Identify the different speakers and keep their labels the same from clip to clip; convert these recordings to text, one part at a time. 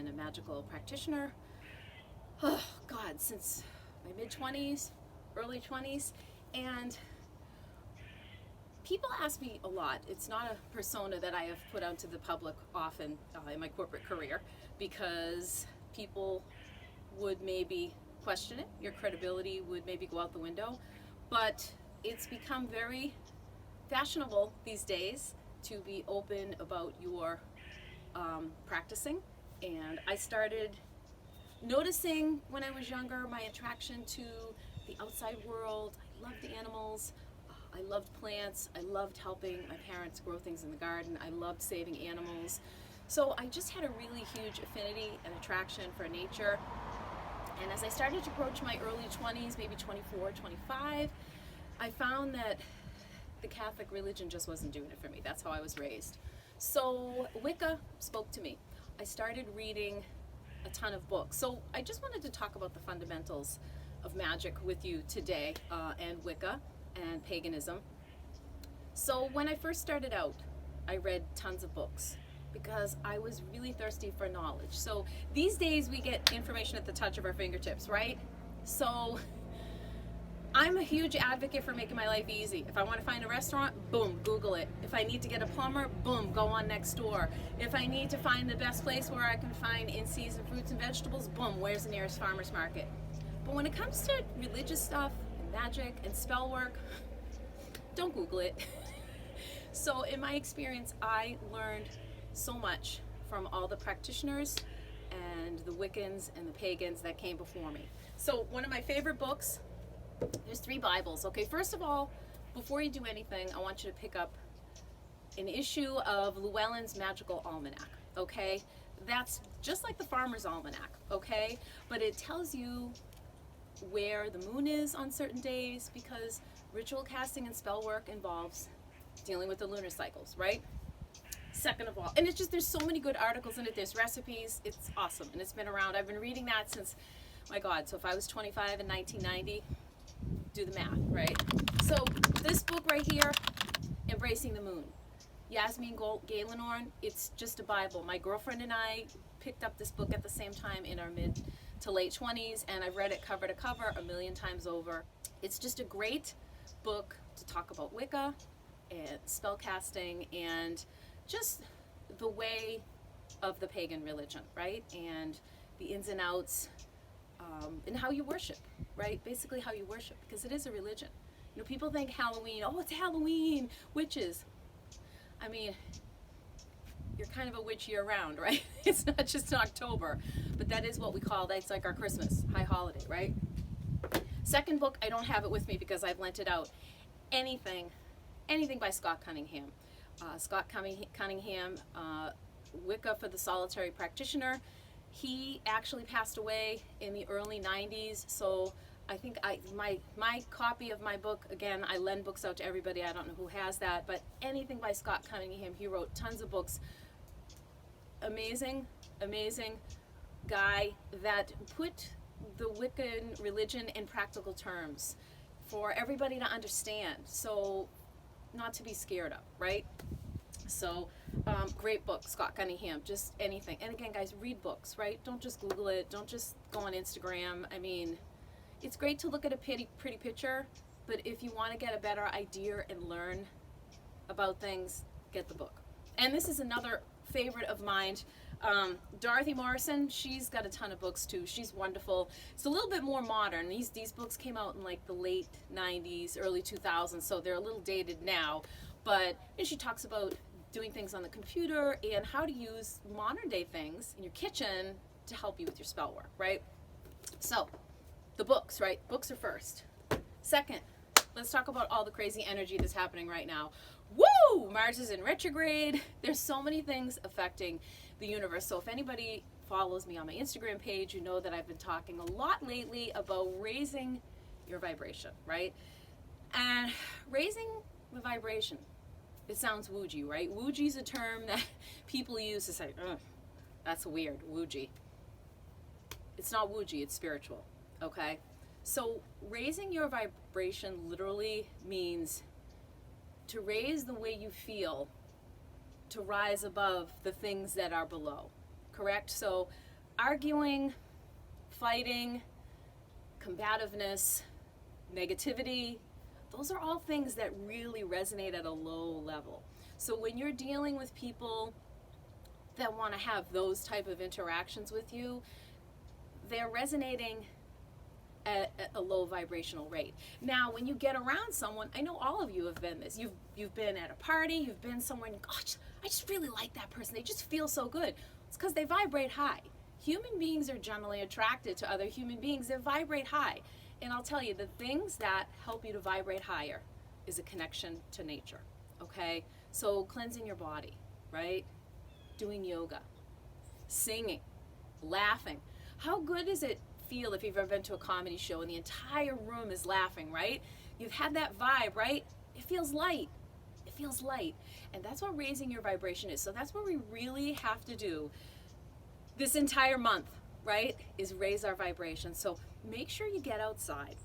Speaker 1: been a magical practitioner, oh God, since my mid-20s, early 20s, and people ask me a lot. It's not a persona that I have put out to the public often in my corporate career, because people would maybe question it. Your credibility would maybe go out the window. But it's become very fashionable these days to be open about your practicing. And I started noticing when I was younger my attraction to the outside world. I loved animals. I loved plants. I loved helping my parents grow things in the garden. I loved saving animals. So I just had a really huge affinity and attraction for nature. And as I started to approach my early 20s, maybe 24, 25, I found that the Catholic religion just wasn't doing it for me. That's how I was raised. So Wicca spoke to me. I started reading a ton of books. So I just wanted to talk about the fundamentals of magic with you today, and Wicca and paganism. So when I first started out, I read tons of books because I was really thirsty for knowledge. So these days we get information at the touch of our fingertips, right? So I'm a huge advocate for making my life easy. If I want to find a restaurant, boom, Google it. If I need to get a plumber, boom, go on Nextdoor. If I need to find the best place where I can find in-season fruits and vegetables, boom, where's the nearest farmer's market? But when it comes to religious stuff, and magic, and spell work, don't Google it. So in my experience, I learned so much from all the practitioners and the Wiccans and the pagans that came before me. So one of my favorite books, there's 3 Bibles. Okay, first of all, before you do anything, I want you to pick up an issue of Llewellyn's Magical Almanac. Okay, that's just like the Farmer's Almanac. Okay, but it tells you where the moon is on certain days, because ritual casting and spell work involves dealing with the lunar cycles, right? Second of all, and it's just, there's so many good articles in it. There's recipes. It's awesome, and it's been around. I've been reading that since, my God, so if I was 25 in 1990, do the math, right? So this book right here, Embracing the Moon, Yasmin Galenorn, it's just a Bible. My girlfriend and I picked up this book at the same time in our mid to late 20s, and I've read it cover to cover a million times over. It's just a great book to talk about Wicca and spell casting and just the way of the pagan religion, right? And the ins and outs, and how you worship, right? Basically how you worship, because it is a religion. You know, people think Halloween, oh, it's Halloween, witches. I mean, you're kind of a witch year round, right? It's not just in October, but that is what we call, that's like our Christmas, high holiday, right? Second book, I don't have it with me because I've lent it out. Anything by Scott Cunningham. Scott Cunningham, Wicca for the Solitary Practitioner. He actually passed away in the early 90s, so I think my copy of my book, again, I lend books out to everybody, I don't know who has that, but anything by Scott Cunningham, he wrote tons of books. Amazing guy that put the Wiccan religion in practical terms for everybody to understand, so not to be scared of, right? So great book, Scott Cunningham, just anything. And again, guys, read books, right? Don't just Google it. Don't just go on Instagram. I mean, it's great to look at a pretty picture, but if you want to get a better idea and learn about things, get the book. And this is another favorite of mine, Dorothy Morrison. She's got a ton of books too. She's wonderful. It's a little bit more modern. These books came out in like the late 90s, early 2000s, so they're a little dated now. But she talks about doing things on the computer and how to use modern day things in your kitchen to help you with your spell work, right? So the books, right? Books are first. Second, let's talk about all the crazy energy that's happening right now. Woo! Mars is in retrograde. There's so many things affecting the universe. So if anybody follows me on my Instagram page, you know that I've been talking a lot lately about raising your vibration, right? And raising the vibration, it sounds woojy, right? Woojy is a term that people use to say, that's weird, woojy. It's not woojy, it's spiritual, okay? So raising your vibration literally means to raise the way you feel, to rise above the things that are below, correct? So arguing, fighting, combativeness, negativity, those are all things that really resonate at a low level. So when you're dealing with people that want to have those type of interactions with you, they're resonating at a low vibrational rate. Now, when you get around someone, I know all of you have been this. You've been at a party, you've been somewhere, and you go, oh, I just really like that person. They just feel so good. It's because they vibrate high. Human beings are generally attracted to other human beings that vibrate high. And I'll tell you, the things that help you to vibrate higher is a connection to nature, okay? So cleansing your body, right? Doing yoga, singing, laughing. How good does it feel if you've ever been to a comedy show and the entire room is laughing, right? You've had that vibe, right? It feels light. It feels light. And that's what raising your vibration is. So that's what we really have to do this entire month, right? Is raise our vibration. So make sure you get outside.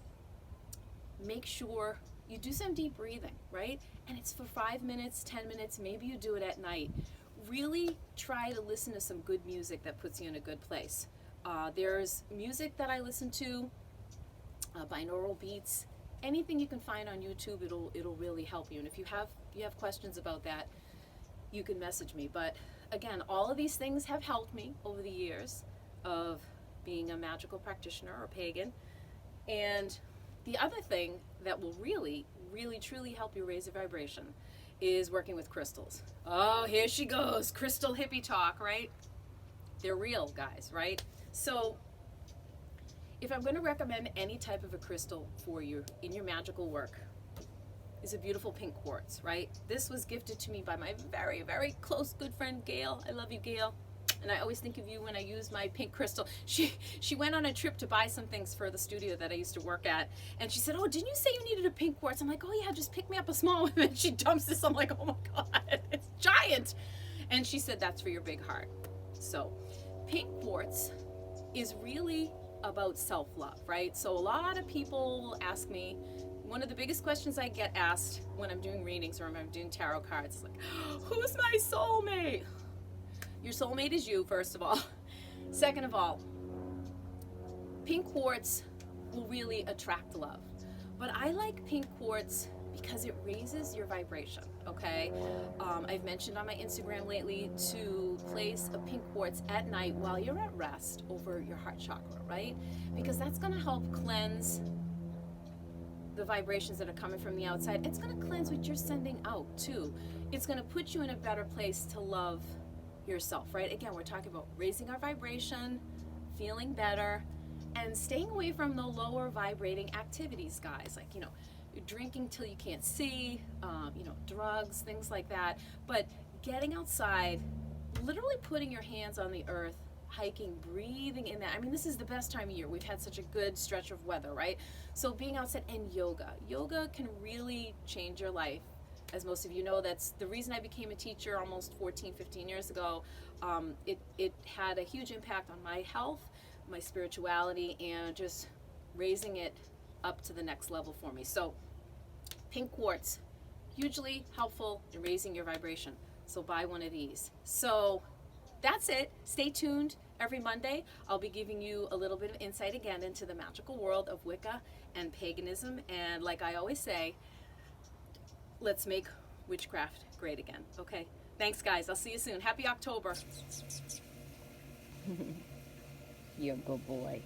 Speaker 1: Make sure you do some deep breathing, right? And it's for 5 minutes, 10 minutes, maybe you do it at night. Really try to listen to some good music that puts you in a good place. There's music that I listen to, binaural beats, anything you can find on YouTube, it'll really help you. And if you have questions about that, you can message me. But again, all of these things have helped me over the years of being a magical practitioner or pagan. And the other thing that will really, really, truly help you raise your vibration is working with crystals. Oh, here she goes, crystal hippie talk, right? They're real, guys, right? So if I'm going to recommend any type of a crystal for you in your magical work, is a beautiful pink quartz, right? This was gifted to me by my very, very close good friend, Gail. I love you, Gail. And I always think of you when I use my pink crystal. She went on a trip to buy some things for the studio that I used to work at. And she said, oh, didn't you say you needed a pink quartz? I'm like, oh yeah, just pick me up a small one. And she dumps this. I'm like, oh my God, it's giant. And she said, that's for your big heart. So pink quartz is really about self-love, right? So a lot of people will ask me, one of the biggest questions I get asked when I'm doing readings or when I'm doing tarot cards is like, who's my soulmate? Your soulmate is you, first of all. Second of all, pink quartz will really attract love. But I like pink quartz because it raises your vibration, okay? I've mentioned on my Instagram lately to place a pink quartz at night while you're at rest over your heart chakra, right? Because that's gonna help cleanse the vibrations that are coming from the outside. It's gonna cleanse what you're sending out too. It's gonna put you in a better place to love yourself, right? Again, we're talking about raising our vibration, feeling better, and staying away from the lower vibrating activities, guys, like, drinking till you can't see, drugs, things like that. But getting outside, literally putting your hands on the earth, hiking, breathing in that. I mean, this is the best time of year. We've had such a good stretch of weather, right? So being outside, and yoga can really change your life. As most of you know, that's the reason I became a teacher almost 14, 15 years ago. It had a huge impact on my health, my spirituality, and just raising it up to the next level for me. So pink quartz, hugely helpful in raising your vibration. So buy one of these. So that's it. Stay tuned. Every Monday, I'll be giving you a little bit of insight again into the magical world of Wicca and paganism. And like I always say, let's make witchcraft great again. Okay? Thanks, guys. I'll see you soon. Happy October.
Speaker 2: You're a good boy.